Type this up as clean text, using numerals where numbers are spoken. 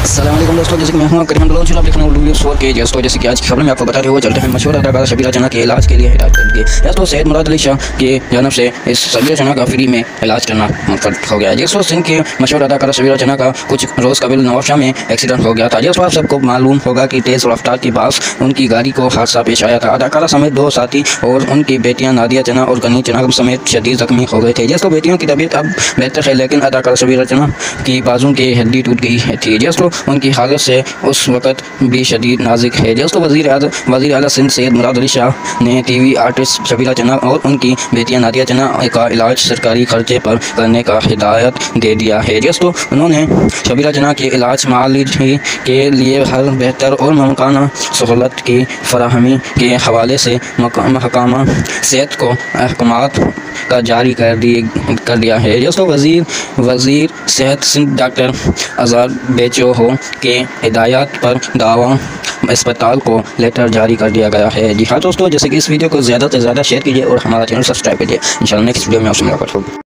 अस्सलाम वालेकुम दोस्तों, जैसे कि मैं हूं करीम लोग आप देखना वीडियो शो के दोस्तों, जैसे कि आज की खबर में आपको बता रहे हो चलते हैं मशहूर अदाकारा शबीरा जना के इलाज के लिए हिदायत कर दी। दोस्तों सैयद मुराद अली शाह के जन्म से इस शबीरा जना का फ्री में इलाज करना मुमकिन हो गया। दोस्तों सिंध के मशहूर अदाकारा शबीरा जना का कुछ रोज़ कबल नवाबशाह में एक्सीडेंट हो गया था। दोस्तों आप सबको मालूम होगा कि तेज़ रफ्तार के पास उनकी गाड़ी को हादसा पेश आया था। अदाकारा समेत दो साथी और उनकी बेटियां नादिया जना और गनी जना समेत शदीद जख्मी हो गए थे। दोस्तों बेटियों की तबीयत अब बेहतर है, लेकिन अदाकारा शबीरा जना की बाजू की हड्डी टूट गई थी। दोस्तों उनकी हालत से उस वक़्त भी शदीद नाजुक है। दोस्तों वज़ीर आला सिंध सैयद मुराद अली शाह ने टीवी आर्टिस्ट शबीरा जना और उनकी बेटियां नादिया जना का इलाज सरकारी खर्चे पर करने का हिदायत दे दिया है। दोस्तों उन्होंने शबीरा जना के इलाज माली के लिए हर बेहतर और मुमकिन सहूलत की फराहमी के हवाले से महकमा सेहत को अहकामात का जारी कर दिया है। दोस्तों वज़ीर सेहत सिंध डॉक्टर अज़हर बेचो के हिदायत पर दावा अस्पताल को लेटर जारी कर दिया गया है। जी हाँ दोस्तों, जैसे कि इस वीडियो को ज़्यादा से ज़्यादा शेयर कीजिए और हमारा चैनल सब्सक्राइब कीजिए। इंशाल्लाह नेक्स्ट वीडियो में आपसे मुलाकात होगी।